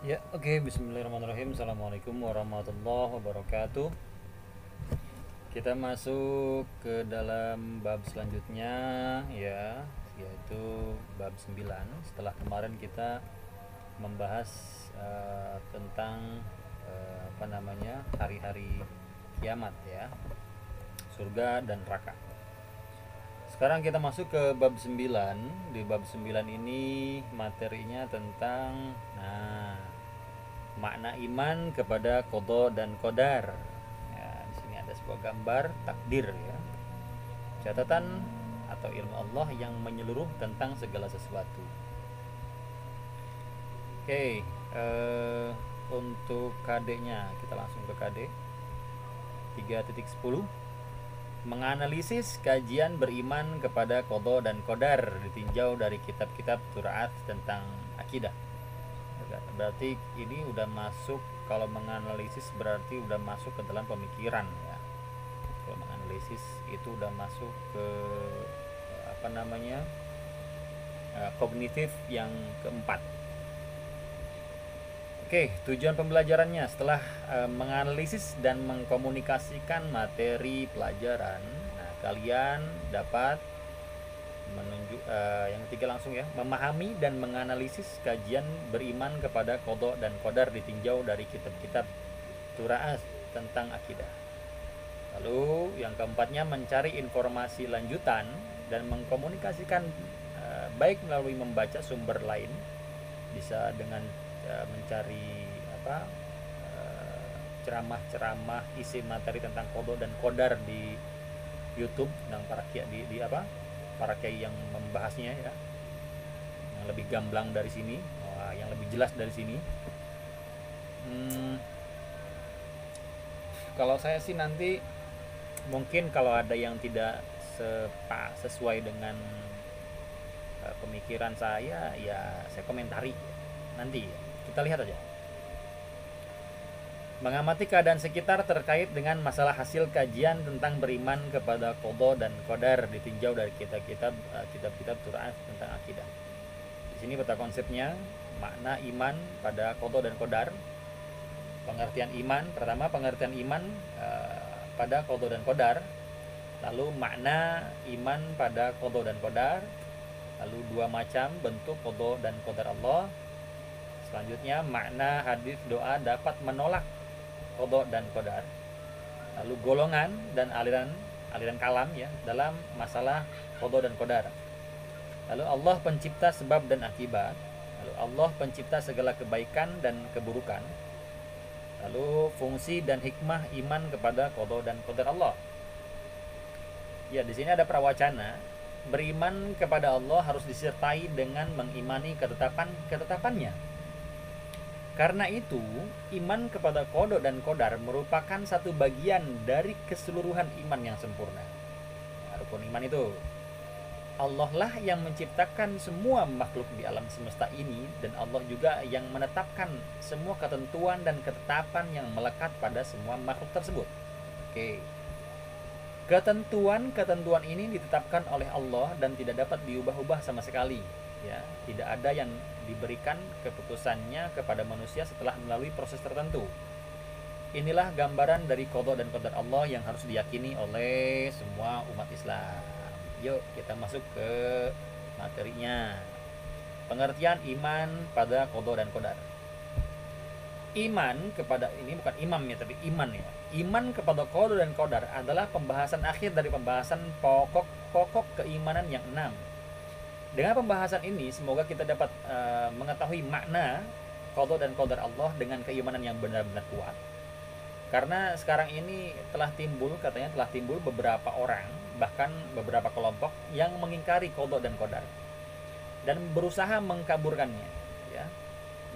Ya, oke. Bismillahirrahmanirrahim. Assalamualaikum warahmatullahi wabarakatuh. Kita masuk ke dalam bab selanjutnya, ya, yaitu bab 9. Setelah kemarin kita membahas tentang hari-hari kiamat, ya, surga dan neraka. Sekarang kita masuk ke bab 9. Di bab 9 ini materinya tentang makna iman kepada qada dan qadar. Ya, di sini ada sebuah gambar takdir, ya. Catatan atau ilmu Allah yang menyeluruh tentang segala sesuatu. Oke, untuk KD-nya kita langsung ke KD 3.10. Menganalisis kajian beriman kepada qada dan qadar ditinjau dari kitab-kitab Tur'at tentang akidah. Berarti ini udah masuk, kalau menganalisis berarti udah masuk ke dalam pemikiran, ya. Kalau menganalisis itu udah masuk ke kognitif yang keempat. Oke, tujuan pembelajarannya setelah menganalisis dan mengkomunikasikan materi pelajaran, nah, kalian dapat yang ketiga langsung, ya, memahami dan menganalisis kajian beriman kepada qada dan qadar ditinjau dari kitab-kitab Tur'at tentang akidah. Lalu yang keempatnya mencari informasi lanjutan dan mengkomunikasikan, baik melalui membaca sumber lain, bisa dengan mencari ceramah-ceramah isi materi tentang qada dan qadar di YouTube dan para kiai para kiai yang membahasnya, ya, yang lebih gamblang dari sini, yang lebih jelas dari sini. Kalau saya sih nanti mungkin kalau ada yang tidak sesuai dengan pemikiran saya, ya saya komentari nanti, ya. Kita lihat aja. Mengamati keadaan sekitar terkait dengan masalah hasil kajian tentang beriman kepada qada dan qadar ditinjau dari kitab-kitab Tur'at tentang akidah. Di sini peta konsepnya, makna iman pada qada dan qadar. Pengertian iman, pertama pengertian iman pada qada dan qadar. Lalu makna iman pada qada dan qadar. Lalu dua macam bentuk qada dan qadar Allah. Selanjutnya makna hadis doa dapat menolak qada dan qadar. Lalu golongan dan aliran kalam, ya, dalam masalah qada dan qadar. Lalu Allah pencipta sebab dan akibat. Lalu Allah pencipta segala kebaikan dan keburukan. Lalu fungsi dan hikmah iman kepada qada dan qadar Allah. Ya, di sini ada prawacana. Beriman kepada Allah harus disertai dengan mengimani ketetapannya. Karena itu, iman kepada qada dan qadar merupakan satu bagian dari keseluruhan iman yang sempurna. Rukun iman itu, Allah lah yang menciptakan semua makhluk di alam semesta ini, dan Allah juga yang menetapkan semua ketentuan dan ketetapan yang melekat pada semua makhluk tersebut. Oke. Ketentuan ini ditetapkan oleh Allah dan tidak dapat diubah-ubah sama sekali, ya. Tidak ada yang diberikan keputusannya kepada manusia setelah melalui proses tertentu. Inilah gambaran dari qada dan qadar Allah yang harus diyakini oleh semua umat Islam. Yuk kita masuk ke materinya. Pengertian iman pada qada dan qadar. Iman kepada, ini bukan imam, ya, tapi iman, ya. Iman kepada qada dan qadar adalah pembahasan akhir dari pembahasan pokok keimanan yang 6. Dengan pembahasan ini semoga kita dapat mengetahui makna qada dan qadar Allah dengan keimanan yang benar-benar kuat. Karena sekarang ini telah timbul beberapa orang, bahkan beberapa kelompok yang mengingkari qada dan qadar dan berusaha mengkaburkannya, ya,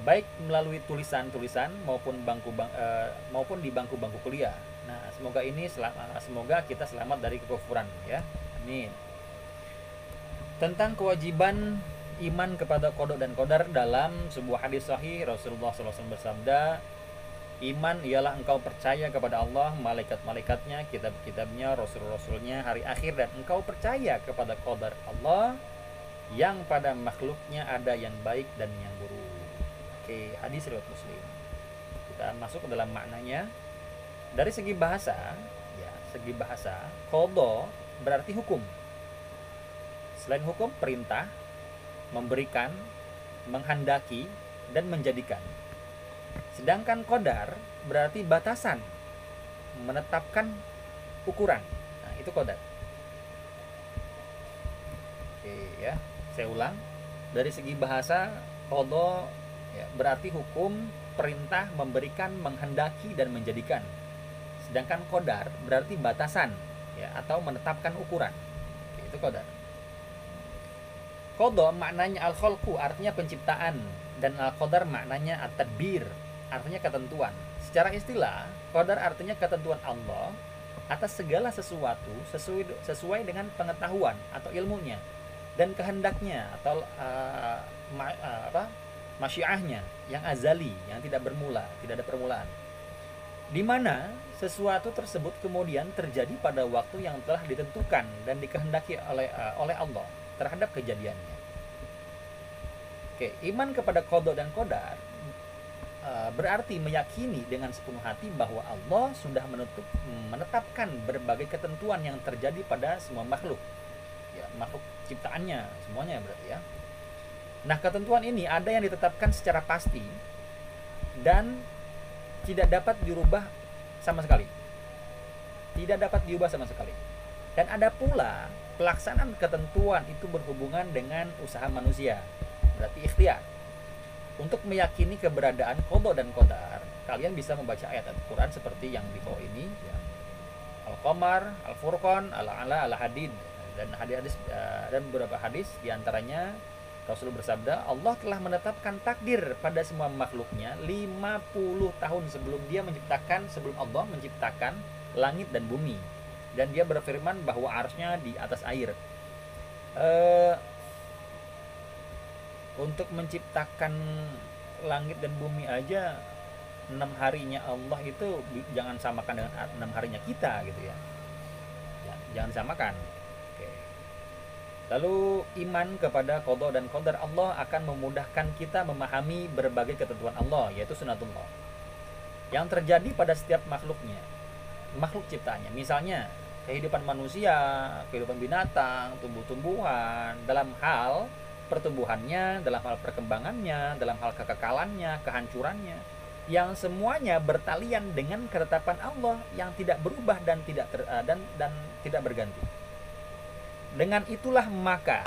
baik melalui tulisan-tulisan maupun di bangku-bangku kuliah. Nah, semoga kita selamat dari kekufuran, ya. Amin. Tentang kewajiban iman kepada qada dan qadar, dalam sebuah hadis sahih Rasulullah SAW bersabda, iman ialah engkau percaya kepada Allah, malaikat-malaikatnya, kitab-kitabnya, rasul-rasulnya, hari akhir, dan engkau percaya kepada qadar Allah yang pada makhluknya ada yang baik dan yang buruk. Oke, hadis riwayat Muslim. Kita masuk ke dalam maknanya. Dari segi bahasa, ya, segi bahasa, qada berarti hukum. Selain hukum, perintah, memberikan, menghendaki, dan menjadikan. Sedangkan qadar berarti batasan, menetapkan ukuran. Nah, itu qadar. Oke, ya. Saya ulang. Dari segi bahasa, qada ya, berarti hukum, perintah, memberikan, menghendaki, dan menjadikan. Sedangkan qadar berarti batasan, ya, atau menetapkan ukuran. Oke, itu qadar. Qada maknanya al-khalqu, artinya penciptaan, dan al-qadar maknanya at-tadbir, artinya ketentuan. Secara istilah, qadar artinya ketentuan Allah atas segala sesuatu sesuai dengan pengetahuan atau ilmunya dan kehendaknya atau masyiahnya yang azali, yang tidak bermula, tidak ada permulaan. Di mana sesuatu tersebut kemudian terjadi pada waktu yang telah ditentukan dan dikehendaki oleh Allah terhadap kejadiannya. Oke, iman kepada qada dan qadar berarti meyakini dengan sepenuh hati bahwa Allah sudah menetapkan berbagai ketentuan yang terjadi pada semua makhluk. Ya, makhluk ciptaannya semuanya berarti ya. Nah, ketentuan ini ada yang ditetapkan secara pasti dan tidak dapat dirubah sama sekali. Tidak dapat diubah sama sekali. Dan ada pula pelaksanaan ketentuan itu berhubungan dengan usaha manusia. Berarti ikhtiar. Untuk meyakini keberadaan qada dan qadar, kalian bisa membaca ayat Al-Quran seperti yang di bawah ini ya. Al-Qamar, Al-Furqan, Al-A'la, Al-Hadid, dan hadis dan beberapa hadis diantaranya Rasul bersabda, Allah telah menetapkan takdir pada semua makhluknya 50 tahun sebelum Allah menciptakan langit dan bumi. Dan dia berfirman bahwa arsy-Nya di atas air. Untuk menciptakan langit dan bumi aja 6 harinya Allah itu jangan samakan dengan 6 harinya kita gitu ya. Jangan samakan. Oke. Lalu iman kepada qada dan qadar Allah akan memudahkan kita memahami berbagai ketentuan Allah, yaitu sunatullah yang terjadi pada setiap makhluknya, makhluk ciptaannya. Misalnya kehidupan manusia, kehidupan binatang, tumbuh-tumbuhan, dalam hal pertumbuhannya, dalam hal perkembangannya, dalam hal kekekalannya, kehancurannya, yang semuanya bertalian dengan ketetapan Allah yang tidak berubah dan tidak berganti. Dengan itulah maka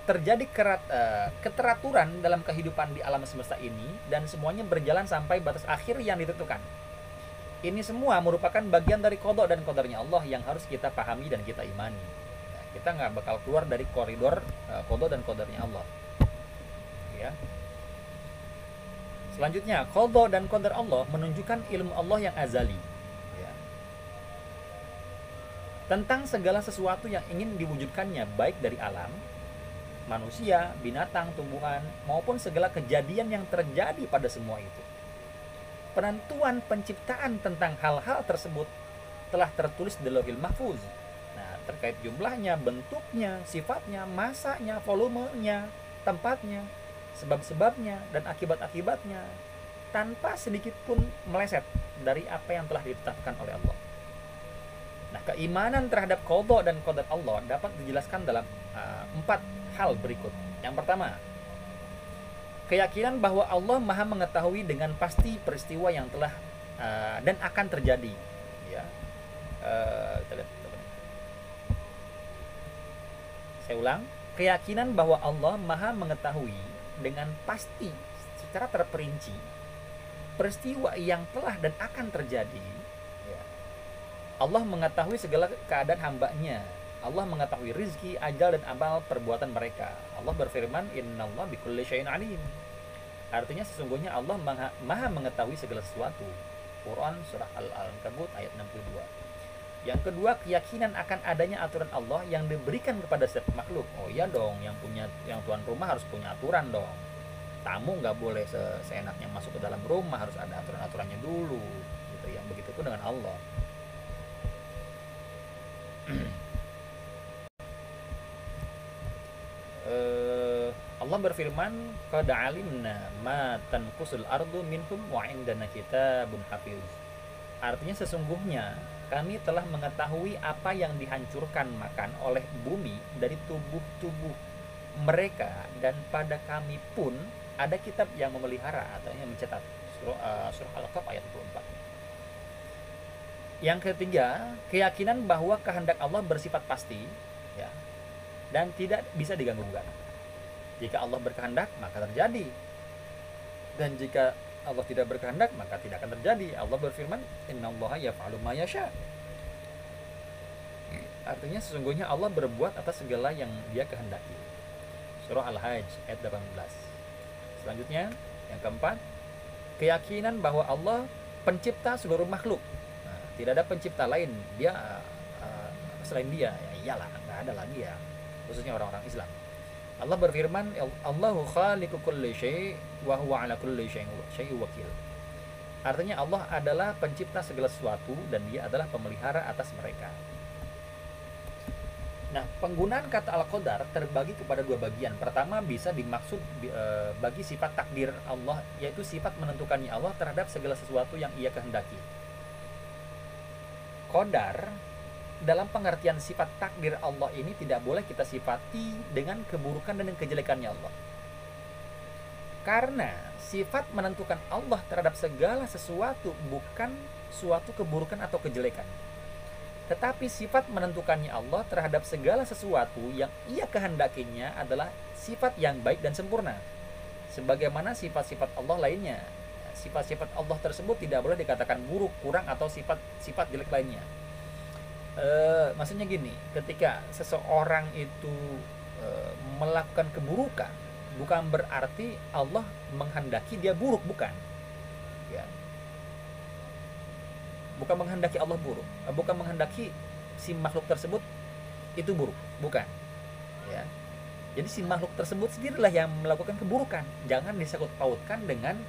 terjadi keteraturan dalam kehidupan di alam semesta ini dan semuanya berjalan sampai batas akhir yang ditentukan. Ini semua merupakan bagian dari qada dan qadarnya Allah yang harus kita pahami dan kita imani. Kita nggak bakal keluar dari koridor qada dan qadarnya Allah. Ya. Selanjutnya, qada dan qadar Allah menunjukkan ilmu Allah yang azali. Ya. Tentang segala sesuatu yang ingin diwujudkannya, baik dari alam, manusia, binatang, tumbuhan, maupun segala kejadian yang terjadi pada semua itu. Penentuan penciptaan tentang hal-hal tersebut telah tertulis di Lauhil Mahfuz. Nah, terkait jumlahnya, bentuknya, sifatnya, masanya, volumenya, tempatnya, sebab-sebabnya, dan akibat-akibatnya, tanpa sedikit pun meleset dari apa yang telah ditetapkan oleh Allah. Nah, keimanan terhadap qada dan qadar Allah dapat dijelaskan dalam 4 hal berikut. Yang pertama, keyakinan bahwa Allah Maha mengetahui dengan pasti peristiwa yang telah dan akan terjadi. Ya, kita lihat. Saya ulang, keyakinan bahwa Allah Maha mengetahui dengan pasti secara terperinci peristiwa yang telah dan akan terjadi. Ya. Allah mengetahui segala keadaan hambanya. Allah mengetahui rizki, ajal, dan amal perbuatan mereka. Allah berfirman, Innallaha bikulli syai'in alim. Artinya sesungguhnya Allah maha mengetahui segala sesuatu. Quran surah Al-Ankabut ayat 62. Yang kedua, keyakinan akan adanya aturan Allah yang diberikan kepada setiap makhluk. Oh iya dong, yang tuan rumah harus punya aturan dong. Tamu nggak boleh seenaknya masuk ke dalam rumah, harus ada aturan-aturannya dulu. Gitu ya. Begitupun dengan Allah. Allah berfirman, qad alimna ma tanqusul ardu minhum wa indana kitabun hafiz. Artinya sesungguhnya kami telah mengetahui apa yang dihancurkan makan oleh bumi dari tubuh-tubuh mereka, dan pada kami pun ada kitab yang memelihara atau yang mencatat. Surah Al-Kahf ayat 24. Yang ketiga, keyakinan bahwa kehendak Allah bersifat pasti, ya, dan tidak bisa diganggu-gugat. Jika Allah berkehendak, maka terjadi. Dan jika Allah tidak berkehendak, maka tidak akan terjadi. Allah berfirman, "Innallaha yaf'alu ma yasha." Artinya sesungguhnya Allah berbuat atas segala yang Dia kehendaki. Surah Al-Hajj ayat 18. Selanjutnya, yang keempat, keyakinan bahwa Allah pencipta seluruh makhluk. Nah, tidak ada pencipta lain Dia selain Dia. Ya iyalah, nggak ada lagi ya. Khususnya orang-orang Islam. Allah berfirman, Allahu khaliqu kulli syai' wa huwa ala kulli syai'in wakil. Artinya Allah adalah pencipta segala sesuatu dan Dia adalah pemelihara atas mereka. Nah, penggunaan kata al-qadar terbagi kepada dua bagian. Pertama, bisa dimaksud bagi sifat takdir Allah, yaitu sifat menentukannya Allah terhadap segala sesuatu yang Ia kehendaki. Qadar dalam pengertian sifat takdir Allah ini tidak boleh kita sifati dengan keburukan dan kejelekannya Allah. Karena sifat menentukan Allah terhadap segala sesuatu bukan suatu keburukan atau kejelekan. Tetapi sifat menentukannya Allah terhadap segala sesuatu yang Ia kehendakinya adalah sifat yang baik dan sempurna. Sebagaimana sifat-sifat Allah lainnya. Sifat-sifat Allah tersebut tidak boleh dikatakan buruk, kurang, atau sifat jelek lainnya. Maksudnya gini, ketika seseorang itu melakukan keburukan, bukan berarti Allah menghendaki dia buruk, bukan, ya. Bukan menghendaki Allah buruk, bukan menghendaki si makhluk tersebut itu buruk, bukan, ya. Jadi si makhluk tersebut sendirilah yang melakukan keburukan, jangan disangkut pautkan dengan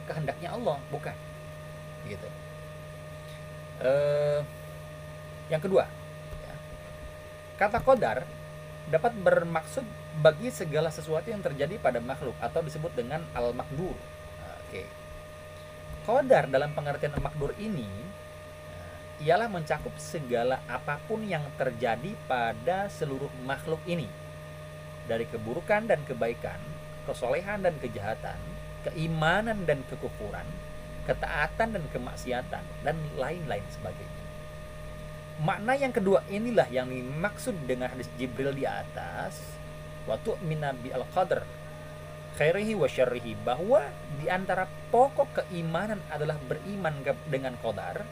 kehendaknya Allah, bukan, gitu. Yang kedua, ya, kata qadar dapat bermaksud bagi segala sesuatu yang terjadi pada makhluk atau disebut dengan al-maqdur. Oke. Qadar dalam pengertian al-maqdur ini ialah mencakup segala apapun yang terjadi pada seluruh makhluk ini, dari keburukan dan kebaikan, kesolehan dan kejahatan, keimanan dan kekufuran, ketaatan dan kemaksiatan, dan lain-lain sebagainya. Makna yang kedua inilah yang dimaksud dengan hadis Jibril di atas, wa tu'mina bi al-qadar khairihi wa syarrihi, bahwa di antara pokok keimanan adalah beriman dengan qadar,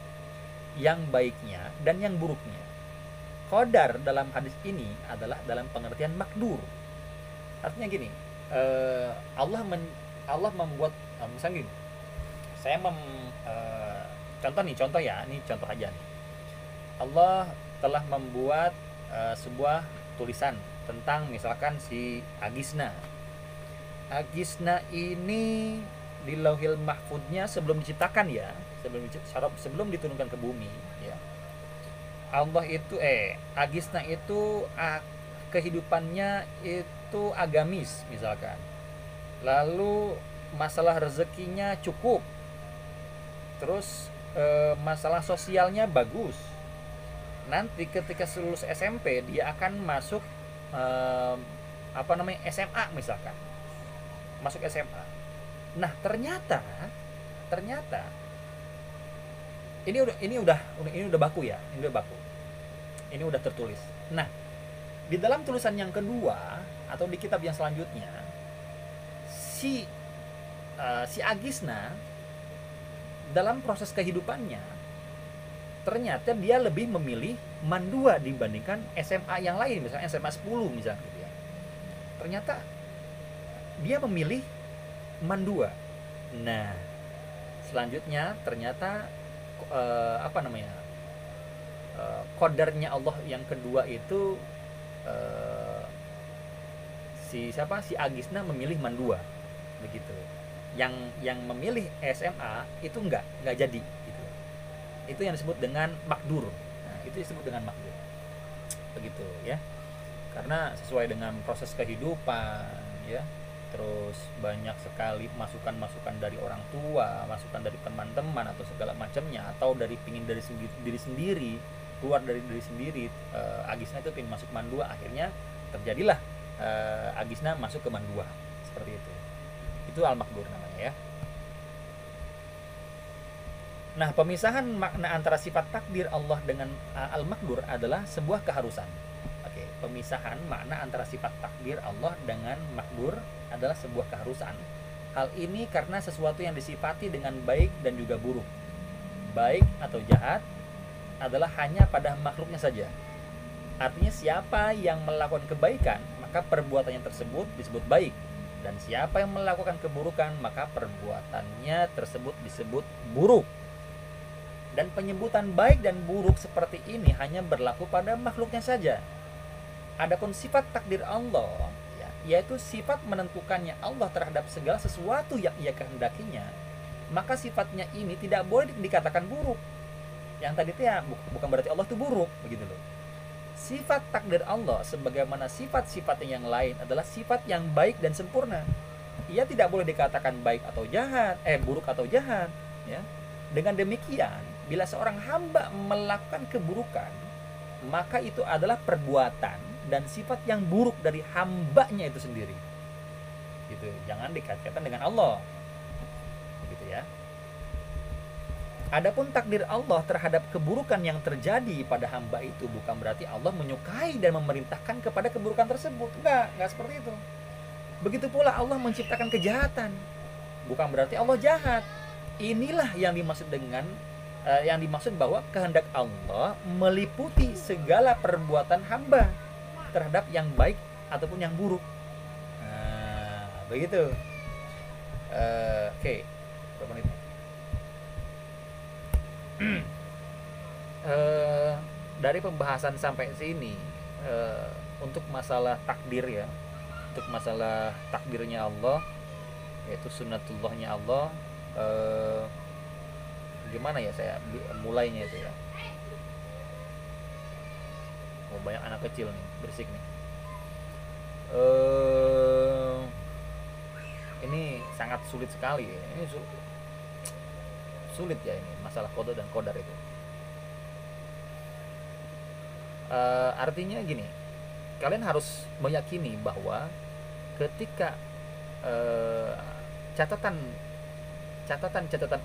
yang baiknya dan yang buruknya. Qadar dalam hadis ini adalah dalam pengertian makdur. Artinya gini, Allah membuat, misalnya gini, saya contoh ya, ini contoh aja nih. Allah telah membuat sebuah tulisan tentang misalkan si Agisna. Agisna ini di Lauhil Mahfudnya sebelum diciptakan ya, sebelum diturunkan ke bumi ya. Allah itu Agisna itu kehidupannya itu agamis misalkan. Lalu masalah rezekinya cukup. Terus masalah sosialnya bagus. Nanti ketika lulus SMP dia akan masuk SMA misalkan, masuk SMA. Nah ternyata ini udah baku ya, ini udah tertulis. Nah di dalam tulisan yang kedua atau di kitab yang selanjutnya si Agisna dalam proses kehidupannya ternyata dia lebih memilih MAN 2 dibandingkan SMA yang lain, misalnya SMA 10 misalnya gitu ya. Ternyata dia memilih MAN 2. Nah, selanjutnya ternyata qadarnya Allah yang kedua itu si Agisna memilih MAN 2 begitu. Yang memilih SMA itu enggak jadi gitu. Itu yang disebut dengan makdur. Nah, itu disebut dengan makdur. Begitu ya. Karena sesuai dengan proses kehidupan ya. Terus banyak sekali masukan-masukan dari orang tua, masukan dari teman-teman atau segala macamnya, atau dari pingin dari diri sendiri, keluar dari diri sendiri. Agisna itu pingin masuk mandua, akhirnya terjadilah Agisna masuk ke mandua seperti itu al-makdur namanya ya. Nah, pemisahan makna antara sifat takdir Allah dengan al-makdur adalah sebuah keharusan. Oke, pemisahan makna antara sifat takdir Allah dengan makdur adalah sebuah keharusan. Hal ini karena sesuatu yang disifati dengan baik dan juga buruk, baik atau jahat, adalah hanya pada makhluknya saja. Artinya siapa yang melakukan kebaikan, maka perbuatannya tersebut disebut baik. Dan siapa yang melakukan keburukan, maka perbuatannya tersebut disebut buruk. Dan penyebutan baik dan buruk seperti ini hanya berlaku pada makhluknya saja. Adapun sifat takdir Allah, ya, yaitu sifat menentukannya Allah terhadap segala sesuatu yang ia kehendakinya, maka sifatnya ini tidak boleh dikatakan buruk. Yang tadi itu ya bukan berarti Allah itu buruk, begitu loh. Sifat takdir Allah sebagaimana sifat-sifatnya yang lain adalah sifat yang baik dan sempurna. Ia tidak boleh dikatakan baik atau jahat, buruk atau jahat, ya. Dengan demikian, bila seorang hamba melakukan keburukan, maka itu adalah perbuatan dan sifat yang buruk dari hambanya itu sendiri. Gitu. Jangan dikaitkan dengan Allah. Gitu ya. Adapun takdir Allah terhadap keburukan yang terjadi pada hamba itu bukan berarti Allah menyukai dan memerintahkan kepada keburukan tersebut. Enggak seperti itu. Begitu pula Allah menciptakan kejahatan. Bukan berarti Allah jahat. Inilah yang dimaksud dengan yang dimaksud bahwa kehendak Allah meliputi segala perbuatan hamba terhadap yang baik ataupun yang buruk. Nah, begitu. Oke. Berapa menit? Dari pembahasan sampai sini untuk masalah takdir ya, untuk masalah takdirnya Allah, yaitu sunnatullahnya Allah. Gimana ya saya mulainya itu ya. Banyak anak kecil nih, berisik nih. Ini sangat sulit sekali ya. Ini sulit ya ini masalah qada dan qadar itu. Artinya gini, kalian harus meyakini bahwa ketika catatan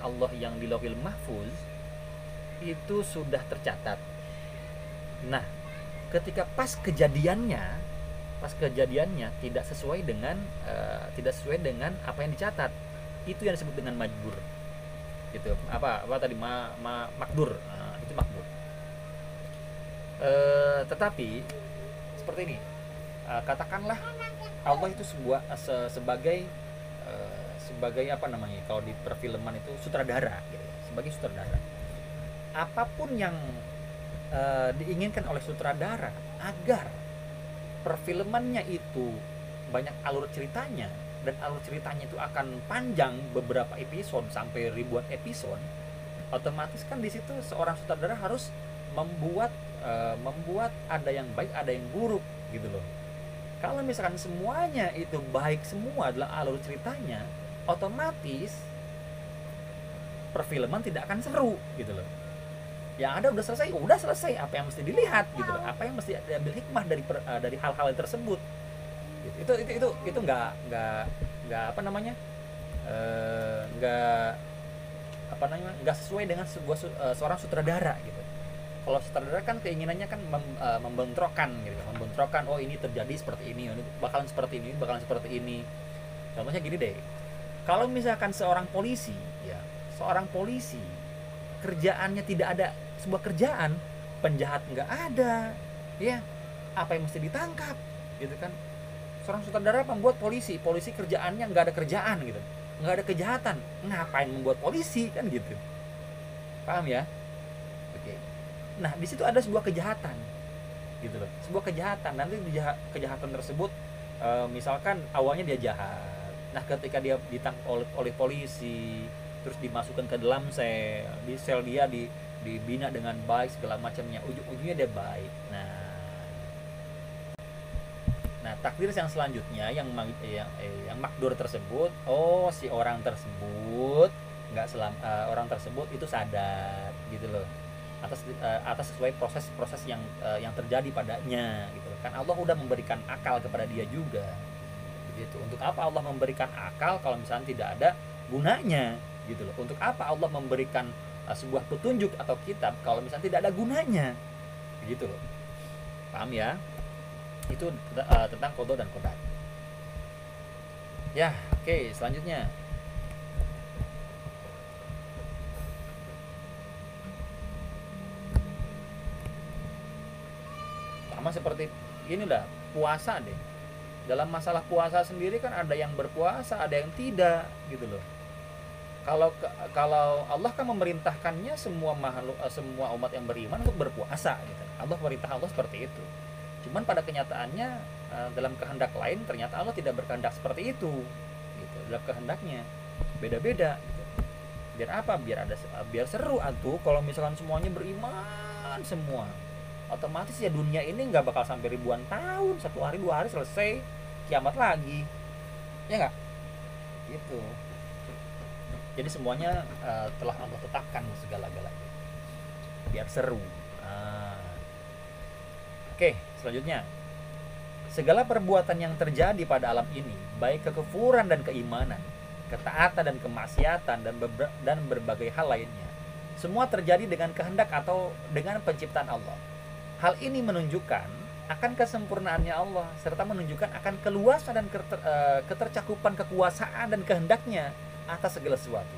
Allah yang di Lauhil Mahfuz itu sudah tercatat. Nah, ketika pas kejadiannya tidak sesuai dengan apa yang dicatat, itu yang disebut dengan majbur. Gitu. Apa tadi makdur. Nah, itu makdur. Tetapi seperti ini. Katakanlah Allah itu sebagai apa namanya, kalau di perfilman itu sutradara gitu ya, sebagai sutradara. Apapun yang diinginkan oleh sutradara agar perfilmannya itu banyak alur ceritanya, dan alur ceritanya itu akan panjang beberapa episode sampai ribuan episode, otomatis kan di situ seorang sutradara harus membuat ada yang baik ada yang buruk gitu loh. Kalau misalkan semuanya itu baik semua adalah alur ceritanya, otomatis perfilman tidak akan seru gitu loh. Yang ada udah selesai, apa yang mesti dilihat gitu loh, apa yang mesti diambil hikmah dari hal-hal tersebut gitu. Itu nggak sesuai dengan seorang sutradara gitu. Kalau sutradara kan keinginannya kan membentrokan gitu, oh ini terjadi seperti ini, bakalan seperti ini. Contohnya gini deh, kalau misalkan seorang polisi kerjaannya tidak ada sebuah kerjaan, penjahat nggak ada, ya apa yang mesti ditangkap gitu kan. Seorang sutradara membuat polisi kerjaannya nggak ada kerjaan gitu, nggak ada kejahatan, ngapain membuat polisi kan gitu, paham ya? Oke. Nah di situ ada sebuah kejahatan gitu loh, sebuah kejahatan. Nanti kejahatan tersebut misalkan awalnya dia jahat, nah ketika dia ditangkap oleh polisi, terus dimasukkan ke dalam di sel dia dibina dengan baik segala macamnya, ujung-ujungnya dia baik. Nah takdir yang selanjutnya yang makdur tersebut, si orang tersebut nggak orang tersebut itu sadar gitu loh, atas sesuai proses-proses yang terjadi padanya gitu loh. Kan Allah udah memberikan akal kepada dia juga gitu. Untuk apa Allah memberikan akal kalau misalnya tidak ada gunanya gitu loh? Untuk apa Allah memberikan sebuah petunjuk atau kitab kalau misalnya tidak ada gunanya gitu loh? Paham ya? Itu tentang qada dan qadar. Ya, oke, selanjutnya. Sama seperti ini dah, puasa deh. Dalam masalah puasa sendiri kan ada yang berpuasa, ada yang tidak gitu loh. Kalau Allah kan memerintahkannya semua makhluk, semua umat yang beriman untuk berpuasa gitu. Allah perintah Allah seperti itu. Cuman pada kenyataannya dalam kehendak lain ternyata Allah tidak berkehendak seperti itu gitu. Dalam kehendaknya beda-beda gitu. Biar apa? Biar seru atuh kalau misalkan semuanya beriman semua. Otomatis ya dunia ini nggak bakal sampai ribuan tahun, 1 hari 2 hari selesai, kiamat lagi, ya nggak? Gitu. Jadi semuanya telah Allah tetapkan segala-galanya, biar seru. Oke, selanjutnya, segala perbuatan yang terjadi pada alam ini, baik kekufuran dan keimanan, ketaatan dan kemaksiatan dan berbagai hal lainnya, semua terjadi dengan kehendak atau dengan penciptaan Allah. Hal ini menunjukkan akan kesempurnaannya Allah serta menunjukkan akan keluasan dan ketercakupan kekuasaan dan kehendaknya atas segala sesuatu.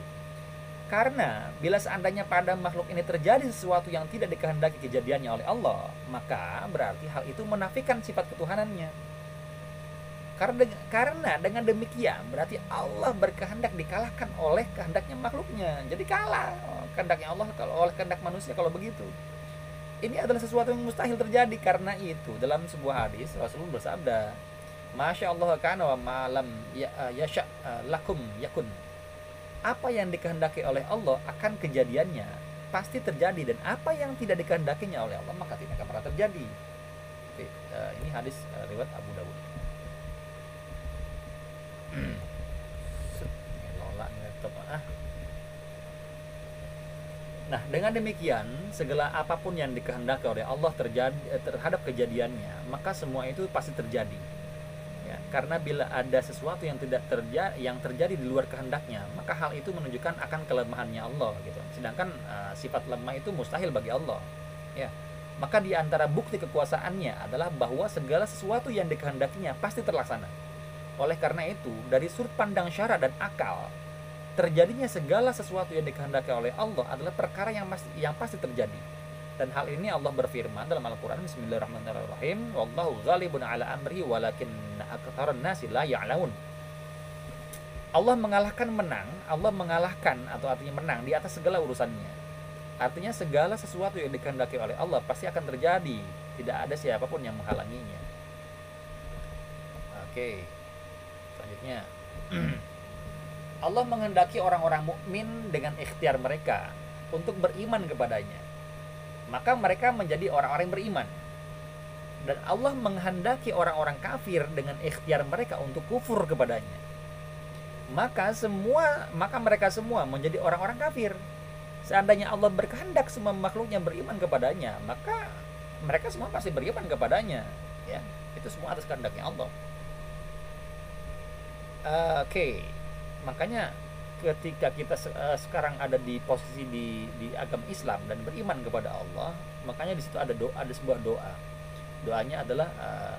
Karena bila seandainya pada makhluk ini terjadi sesuatu yang tidak dikehendaki kejadiannya oleh Allah, maka berarti hal itu menafikan sifat ketuhanannya. Karena dengan demikian berarti Allah berkehendak dikalahkan oleh kehendaknya makhluknya. Jadi kalah kehendaknya Allah kalau oleh kehendak manusia kalau begitu. Ini adalah sesuatu yang mustahil terjadi. Karena itu dalam sebuah hadis Rasulullah bersabda, Masya Allah kana wa ma'lam yasha lakum yakun. Apa yang dikehendaki oleh Allah akan kejadiannya pasti terjadi, dan apa yang tidak dikehendakinya oleh Allah maka tidak akan pernah terjadi. Oke, ini hadis riwayat Abu Dawud. Nah, dengan demikian segala apapun yang dikehendaki oleh Allah terhadap kejadiannya, maka semua itu pasti terjadi. Ya, karena bila ada sesuatu yang terjadi di luar kehendaknya, maka hal itu menunjukkan akan kelemahannya Allah gitu. Sedangkan sifat lemah itu mustahil bagi Allah. Ya. Maka di antara bukti kekuasaannya adalah bahwa segala sesuatu yang dikehendakinya pasti terlaksana. Oleh karena itu, dari sudut pandang syara dan akal, terjadinya segala sesuatu yang dikehendaki oleh Allah adalah perkara yang pasti terjadi. Dan hal ini Allah berfirman dalam Al-Quran, Bismillahirrahmanirrahim, Wallahu ghalibun ala amri walakinna aktsarun nasi la ya'lamun. Allah mengalahkan atau artinya menang di atas segala urusannya. Artinya segala sesuatu yang dikehendaki oleh Allah pasti akan terjadi, tidak ada siapapun yang menghalanginya. Oke, selanjutnya. Allah menghendaki orang-orang mukmin dengan ikhtiar mereka untuk beriman kepadanya, maka mereka menjadi orang-orang yang beriman. Dan Allah menghendaki orang-orang kafir dengan ikhtiar mereka untuk kufur kepadanya, maka mereka semua menjadi orang-orang kafir. Seandainya Allah berkehendak semua makhluknya beriman kepadanya, maka mereka semua pasti beriman kepadanya. Ya, itu semua atas kehendaknya Allah. Oke. Makanya ketika kita sekarang ada di posisi di agama Islam dan beriman kepada Allah, makanya di situ ada sebuah doa. Doanya adalah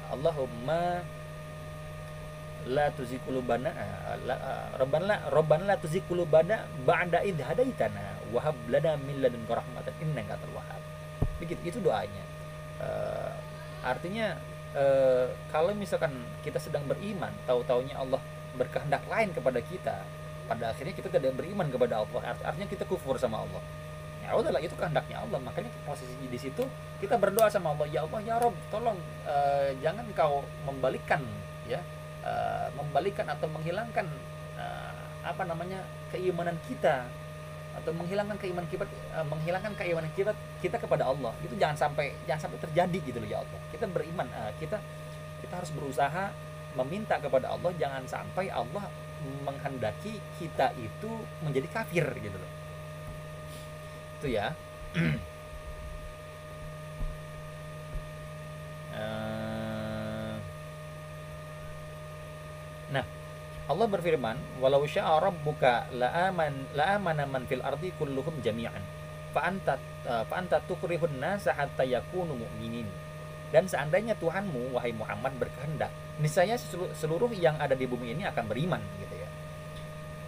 Allahumma la tuzigh qulubana Rabbana la tuzigh qulubana ba'da idh hadaitana wa hab lana min ladunka rahmatan innaka antal wahhab. Begitu itu doanya. Artinya kalau misalkan kita sedang beriman, tahu-taunya Allah berkehendak lain kepada kita, pada akhirnya kita tidak beriman kepada Allah, artinya kita kufur sama Allah. Ya udahlah, itu kehendaknya Allah. Makanya posisi di situ kita berdoa sama Allah, ya Allah ya Rob, tolong jangan kau membalikan atau menghilangkan keimanan kita, atau menghilangkan keimanan kita kepada Allah. Itu jangan sampai terjadi gitu loh ya Allah. Kita beriman, Kita harus berusaha meminta kepada Allah, jangan sampai Allah menghendaki kita itu menjadi kafir gitu loh. Itu ya. Nah, Allah berfirman, "Walau syaa rabbuka la'amana man fil ardi kulluhum jami'an. Fa anta tukrihun nasa hatta yakunu mu'minin." Dan seandainya Tuhanmu, wahai Muhammad, berkehendak, niscaya seluruh yang ada di bumi ini akan beriman gitu ya.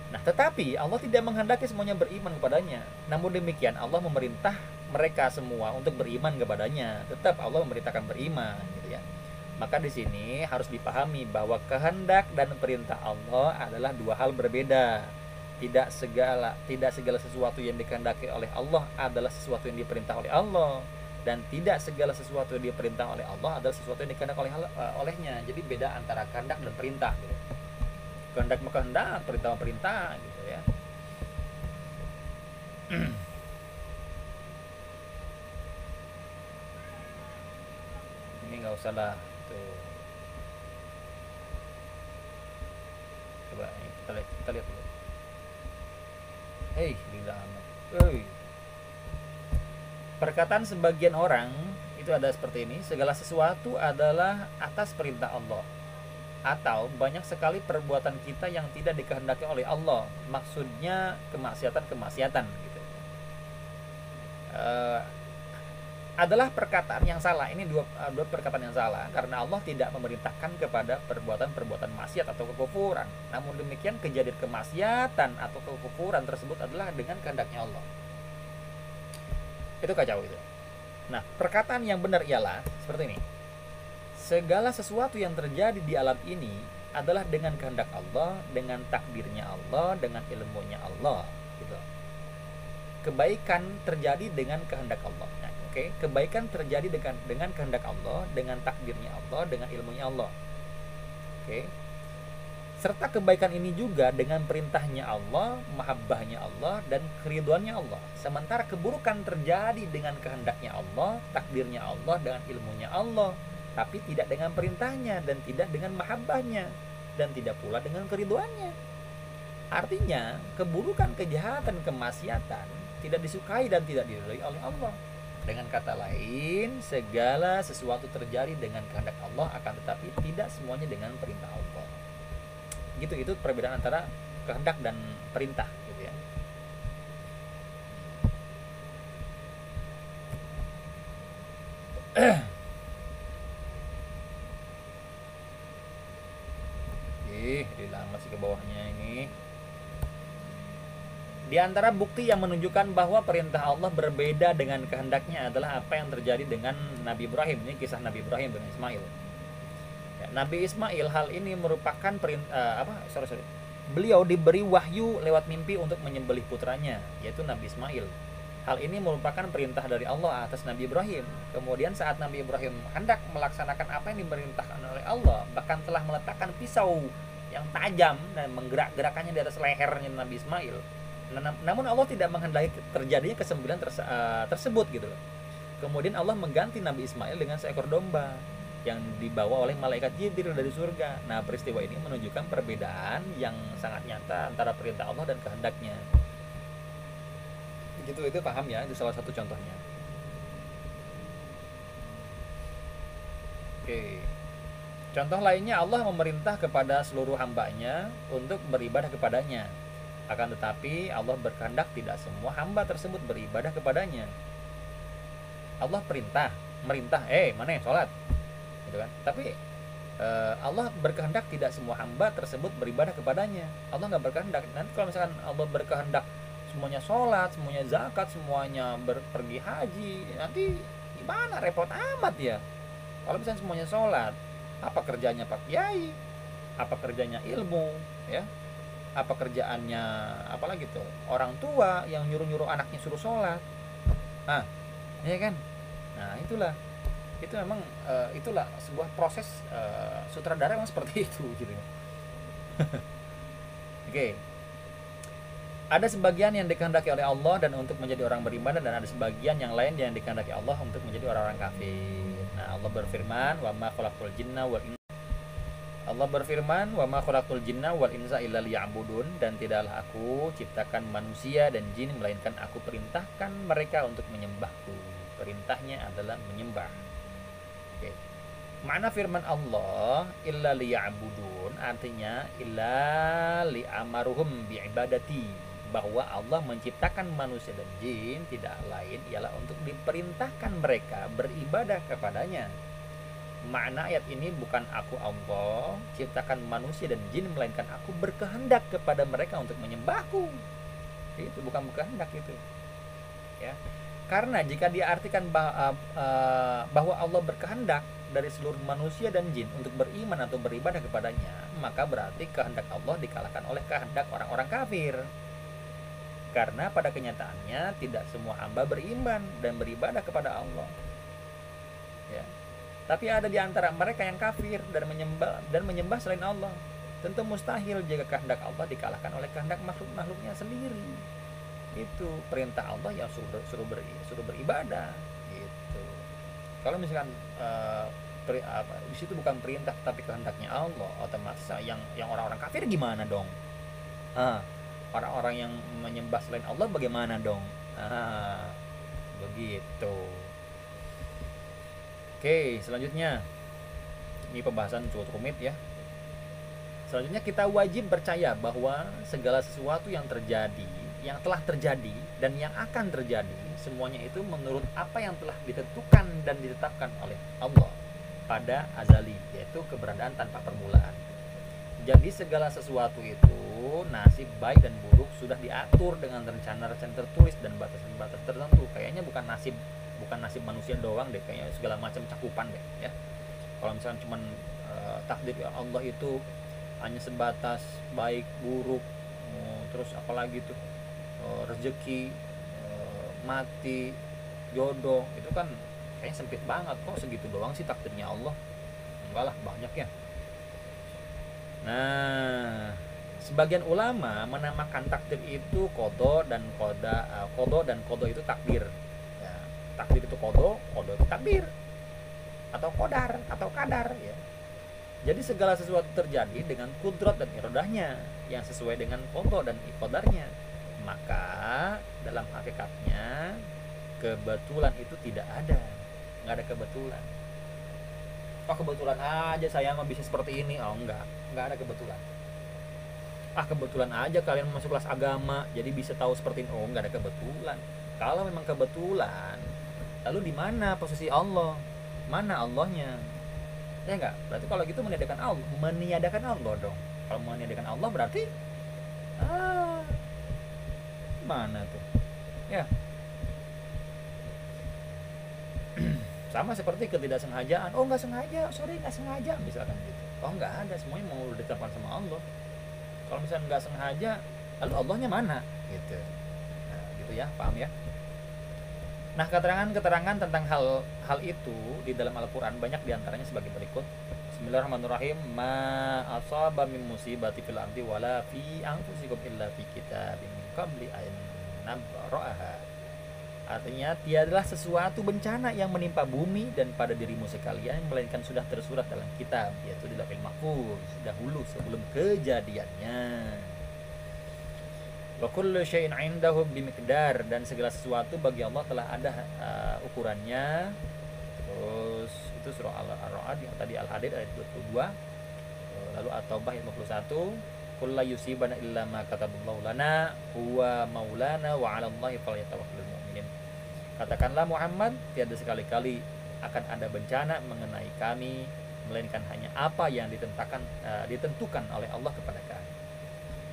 Nah, tetapi Allah tidak menghendaki semuanya beriman kepadanya. Namun demikian Allah memerintah mereka semua untuk beriman kepadanya. Tetap Allah memerintahkan beriman gitu ya. Maka di sini harus dipahami bahwa kehendak dan perintah Allah adalah dua hal berbeda. Tidak segala sesuatu yang dikehendaki oleh Allah adalah sesuatu yang diperintah oleh Allah, dan tidak segala sesuatu yang diperintah oleh Allah adalah sesuatu yang dikehendaki olehnya. Jadi beda antara kehendak dan perintah gitu. Kehendak mah kehendak, perintah mah perintah gitu ya. Ini nggak usah lah tuh. Coba kita lihat dulu. Lila amat. Perkataan sebagian orang itu ada seperti ini, segala sesuatu adalah atas perintah Allah. Atau banyak sekali perbuatan kita yang tidak dikehendaki oleh Allah. Maksudnya kemaksiatan gitu. Adalah perkataan yang salah. Ini dua perkataan yang salah, karena Allah tidak memerintahkan kepada perbuatan maksiat atau kekufuran. Namun demikian kejadian kemaksiatan atau kekufuran tersebut adalah dengan kehendaknya Allah. Itu kacau itu. Nah, perkataan yang benar ialah seperti ini. Segala sesuatu yang terjadi di alam ini adalah dengan kehendak Allah, dengan takdirnya Allah, dengan ilmunya Allah gitu. Kebaikan terjadi dengan kehendak Allah. Nah, kebaikan terjadi dengan kehendak Allah, dengan takdirnya Allah, dengan ilmunya Allah. Serta kebaikan ini juga dengan perintahnya Allah, mahabbahnya Allah, dan keridhoannya Allah. Sementara keburukan terjadi dengan kehendaknya Allah, takdirnya Allah, dengan ilmunya Allah, tapi tidak dengan perintahnya, dan tidak dengan mahabbahnya, dan tidak pula dengan keridhoannya. Artinya, keburukan, kejahatan, kemaksiatan tidak disukai dan tidak diridhoi oleh Allah. Dengan kata lain, segala sesuatu terjadi dengan kehendak Allah, akan tetapi tidak semuanya dengan perintah Allah. Itu perbedaan antara kehendak dan perintah gitu ya. Lama sih ke bawahnya ini. Di antara bukti yang menunjukkan bahwa perintah Allah berbeda dengan kehendaknya adalah apa yang terjadi dengan Nabi Ibrahim. Ini kisah Nabi Ibrahim dengan Ismail. Ya, Nabi Ismail hal ini merupakan beliau diberi wahyu lewat mimpi untuk menyembelih putranya, yaitu Nabi Ismail. Hal ini merupakan perintah dari Allah atas Nabi Ibrahim. Kemudian saat Nabi Ibrahim hendak melaksanakan apa yang diperintahkan oleh Allah, bahkan telah meletakkan pisau yang tajam dan menggerak-gerakannya di atas lehernya Nabi Ismail. Namun Allah tidak menghendaki terjadinya kesembilan tersebut gitu loh. Kemudian Allah mengganti Nabi Ismail dengan seekor domba yang dibawa oleh malaikat Jibril dari surga. Nah, peristiwa ini menunjukkan perbedaan yang sangat nyata antara perintah Allah dan kehendaknya. Itu paham ya, itu salah satu contohnya. Contoh lainnya, Allah memerintah kepada seluruh hambanya untuk beribadah kepadanya. Akan tetapi Allah berkehendak tidak semua hamba tersebut beribadah kepadanya. Allah merintah, mana ya sholat, gitu kan? Tapi Allah berkehendak tidak semua hamba tersebut beribadah kepadanya. Allah nggak berkehendak. Nanti kalau misalkan Allah berkehendak semuanya sholat, semuanya zakat, semuanya pergi haji, nanti gimana? Repot amat ya. Kalau misalnya semuanya sholat, apa kerjanya Pak Kiai? Apa kerjanya ilmu, ya? Apa kerjaannya apalagi tuh orang tua yang nyuruh anaknya suruh sholat, ya kan? Nah itulah, itu memang itulah sebuah proses sutradara memang seperti itu gitu. Ada sebagian yang dikehendaki oleh Allah dan untuk menjadi orang beriman, dan ada sebagian yang lain yang dikehendaki Allah untuk menjadi orang-orang kafir. Nah, Allah berfirman, "Wa ma khalaqtul jinna wal Allah berfirman, "Wa ma khalaqtul jinna wal insa illa liya'budun," dan tidaklah aku ciptakan manusia dan jin melainkan aku perintahkan mereka untuk menyembahku. Perintahnya adalah menyembah. Oke. Makna firman Allah illa liya'budun artinya illa li'amaruhum bi'ibadati, bahwa Allah menciptakan manusia dan jin tidak lain ialah untuk diperintahkan mereka beribadah kepadanya. Makna ayat ini bukan aku Allah ciptakan manusia dan jin melainkan aku berkehendak kepada mereka untuk menyembahku. Itu bukan berkehendak itu. Ya. Karena jika diartikan bahwa Allah berkehendak dari seluruh manusia dan jin untuk beriman atau beribadah kepadanya, maka berarti kehendak Allah dikalahkan oleh kehendak orang-orang kafir. Karena pada kenyataannya tidak semua hamba beriman dan beribadah kepada Allah. Ya. Tapi ada di antara mereka yang kafir dan menyembah selain Allah. Tentu mustahil jika kehendak Allah dikalahkan oleh kehendak makhluknya sendiri. Itu perintah Allah yang suruh beribadah. Gitu. Kalau misalkan di situ bukan perintah tapi kehendaknya Allah, otomatis yang orang-orang kafir gimana dong? Orang-orang yang menyembah selain Allah bagaimana dong? Begitu. Oke, selanjutnya ini pembahasan cukup rumit ya. Selanjutnya kita wajib percaya bahwa segala sesuatu yang terjadi, yang telah terjadi dan yang akan terjadi, semuanya itu menurut apa yang telah ditentukan dan ditetapkan oleh Allah pada azali, yaitu keberadaan tanpa permulaan. Jadi segala sesuatu itu nasib baik dan buruk sudah diatur dengan rencana-rencana tertulis dan batas-batas tertentu. Kayaknya bukan nasib manusia doang deh, kayaknya segala macam cakupan deh ya. Kalau misalnya cuman takdir Allah itu hanya sebatas baik buruk, terus apalagi tuh rezeki, mati, jodoh, itu kan kayaknya sempit banget. Kok segitu doang sih takdirnya Allah? Enggak lah, banyak ya. Nah, sebagian ulama menamakan takdir itu qada dan qada itu takdir. Ya, takdir itu qada itu takdir. Atau qadar atau kadar ya. Jadi segala sesuatu terjadi dengan kudrat dan iradahnya yang sesuai dengan qada dan qadarnya. Maka dalam hakikatnya kebetulan itu tidak ada. Enggak ada kebetulan. Oh, kebetulan aja saya mah bisa seperti ini. Oh, enggak ada kebetulan. Kebetulan aja kalian masuk kelas agama jadi bisa tahu seperti ini. Oh, enggak ada kebetulan. Kalau memang kebetulan, lalu di mana posisi Allah? Mana Allahnya? Ya enggak? Berarti kalau gitu meniadakan Allah dong. Kalau meniadakan Allah berarti mana tuh? Ya. Sama seperti ketidaksengajaan. Oh, nggak sengaja, sorry nggak sengaja misalkan gitu. Oh, nggak ada, semuanya mau ditetapkan sama Allah. Kalau misalnya nggak sengaja, lalu Allahnya mana? Gitu. Nah, gitu ya, paham ya? Nah, keterangan tentang hal itu di dalam Al-Quran banyak diantaranya sebagai berikut. Bismillahirrahmanirrahim. Ma asaba min musibati fil ardi wala fi anfusikum illa fi kitabim min qabli an nabra'aha. Artinya tiadalah sesuatu bencana yang menimpa bumi dan pada dirimu sekalian melainkan sudah tersurat dalam kitab, yaitu di Lauhil Mahfuz dahulu sebelum kejadiannya. Wa kullu syai'in 'indahu bimiqdar, dan segala sesuatu bagi Allah telah ada ukurannya. Terus itu surah Al-Ra'd yang tadi Al-Hadid ayat 22. Lalu At-Taubah ayat 51. Qul la yusibana illa ma kataballahu lana huwa maulana wa 'alallahi falyatawakkalul mu'minin. Katakanlah Muhammad, tiada sekali-kali akan ada bencana mengenai kami melainkan hanya apa yang ditentukan oleh Allah kepada kami.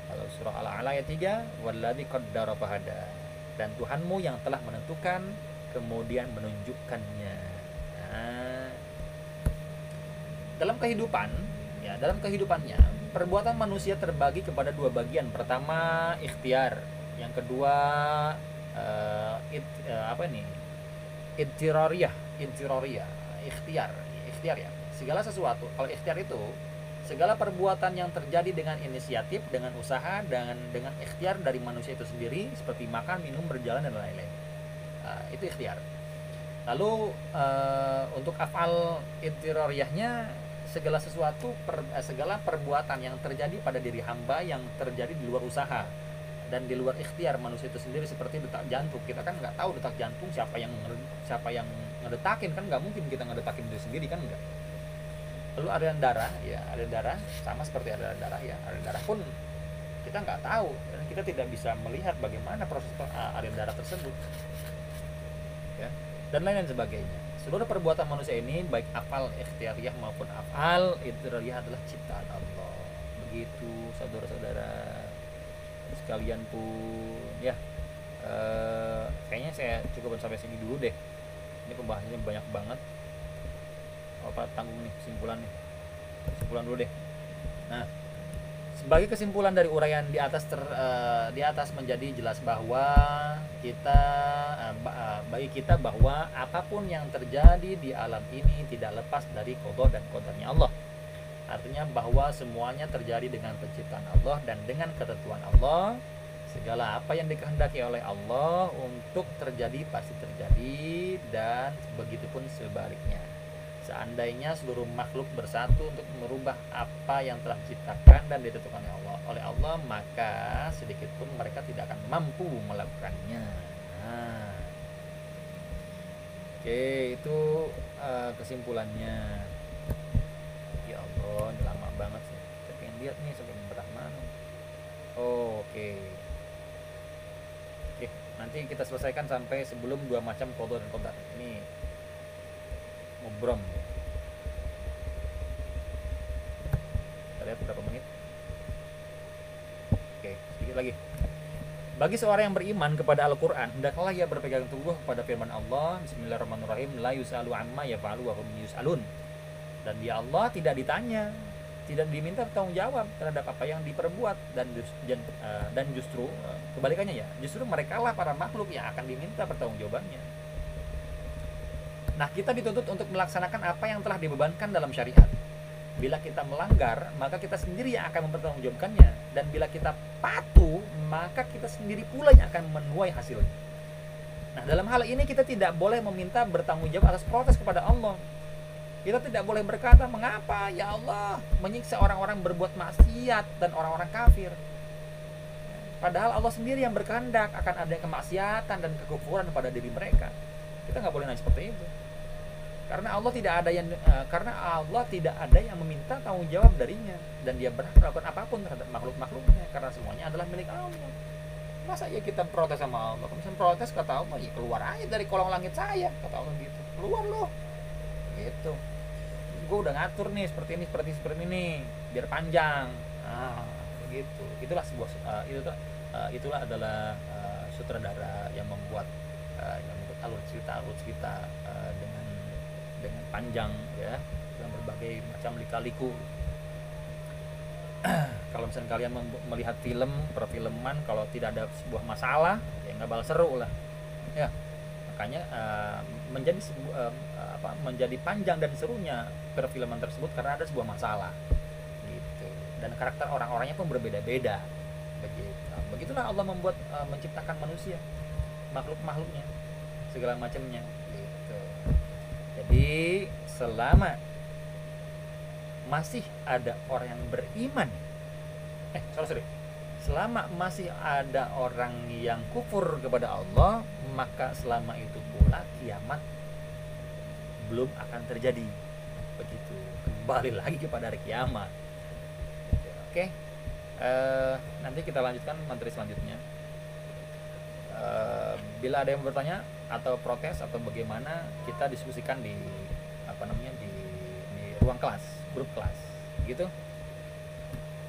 Lalu surah Al-A'la ayat 3, walladzi qaddara fahada, dan Tuhanmu yang telah menentukan kemudian menunjukkannya. Nah, dalam kehidupannya perbuatan manusia terbagi kepada dua bagian. Pertama ikhtiar, yang kedua ikhtiar ya. Segala sesuatu, kalau ikhtiar itu segala perbuatan yang terjadi dengan inisiatif, dengan usaha, dengan ikhtiar dari manusia itu sendiri, seperti makan, minum, berjalan dan lain-lain. Itu ikhtiar. Lalu untuk af'al ikhtiariyahnya segala sesuatu segala perbuatan yang terjadi pada diri hamba yang terjadi di luar usaha dan di luar ikhtiar manusia itu sendiri, seperti detak jantung. Kita kan nggak tahu detak jantung siapa yang ngedetakin, kan nggak mungkin kita ngedetakin diri sendiri, kan enggak. Lalu aliran darah, ya aliran darah sama seperti aliran darah, ya aliran darah pun kita nggak tahu dan kita tidak bisa melihat bagaimana proses aliran darah tersebut, ya, dan lain sebagainya. Seluruh perbuatan manusia ini baik afal ikhtiariyah maupun afal idrariyah adalah ciptaan Allah. Begitu saudara-saudara sekalian pun, ya. Kayaknya saya cukup sampai sini dulu deh. Ini pembahasannya banyak banget. Apa tanggung nih kesimpulan dulu deh. Nah, sebagai kesimpulan dari uraian di atas menjadi jelas bahwa bagi kita bahwa apapun yang terjadi di alam ini tidak lepas dari qada dan qadarnya Allah. Artinya bahwa semuanya terjadi dengan penciptaan Allah dan dengan ketentuan Allah. Segala apa yang dikehendaki oleh Allah untuk terjadi pasti terjadi, dan begitupun sebaliknya. Seandainya seluruh makhluk bersatu untuk merubah apa yang telah diciptakan dan ditentukan oleh Allah, maka sedikit pun mereka tidak akan mampu melakukannya. Nah, oke, itu kesimpulannya. Ya Allah, ini lama banget sih. Saya pengen lihat nih sampai berapa mana. Oke, nanti kita selesaikan sampai sebelum dua macam qada dan qadar. Ini mubrom. Kita lihat berapa menit. Oke, sedikit lagi. Bagi seorang yang beriman kepada Al-Quran, hendaklah ia berpegang teguh pada firman Allah, Bismillahirrahmanirrahim, la yus'alu amma yaf'alu wa hum yus'alun. Dan dia Allah tidak ditanya, tidak diminta bertanggung jawab terhadap apa yang diperbuat, dan justru kebalikannya, ya, justru merekalah para makhluk yang akan diminta pertanggungjawabannya. Nah, kita dituntut untuk melaksanakan apa yang telah dibebankan dalam syariat. Bila kita melanggar, maka kita sendiri yang akan mempertanggungjawabkannya, dan bila kita patuh, maka kita sendiri pula yang akan menuai hasilnya. Nah, dalam hal ini kita tidak boleh meminta bertanggung jawab atas protes kepada Allah. Kita tidak boleh berkata, mengapa ya Allah menyiksa orang-orang berbuat maksiat dan orang-orang kafir. Padahal Allah sendiri yang berkehendak akan ada kemaksiatan dan kekufuran pada diri mereka. Kita nggak boleh nanya seperti itu. Karena Allah tidak ada yang meminta tanggung jawab darinya, dan dia berhak melakukan apapun terhadap makhluk-makhluknya, karena semuanya adalah milik Allah. Masa ya kita protes sama Allah? Kalau misalnya protes, kata Allah, ya keluar aja dari kolong langit saya, kata Allah gitu. Keluar loh. Gitu. Gue udah ngatur nih seperti ini, biar panjang. Nah, begitu. Itulah adalah sutradara yang membuat alur cerita dengan panjang, ya, dengan berbagai macam lika-liku. Kalau misalnya kalian melihat perfilman, kalau tidak ada sebuah masalah, ya nggak bakal seru lah, ya. Makanya menjadi panjang dan serunya perfilman tersebut karena ada sebuah masalah, gitu. Dan karakter orang-orangnya pun berbeda-beda. Begitulah Allah menciptakan manusia, makhluk-makhluknya, segala macamnya, gitu. Jadi selama masih ada orang yang beriman, selama masih ada orang yang kufur kepada Allah, maka selama itu pula kiamat belum akan terjadi. Begitu, kembali lagi kepada hari kiamat. Oke. Nanti kita lanjutkan materi selanjutnya. Bila ada yang bertanya atau protes atau bagaimana, kita diskusikan di ruang kelas, grup kelas, gitu.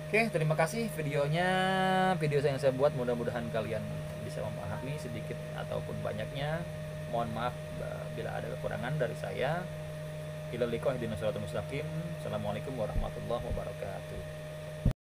Oke, terima kasih video yang saya buat, mudah-mudahan kalian bisa memahami sedikit ataupun banyaknya. Mohon maaf bila ada kekurangan dari saya. Ila liqa ihdinas siratal mustaqim. Assalamualaikum warahmatullahi wabarakatuh.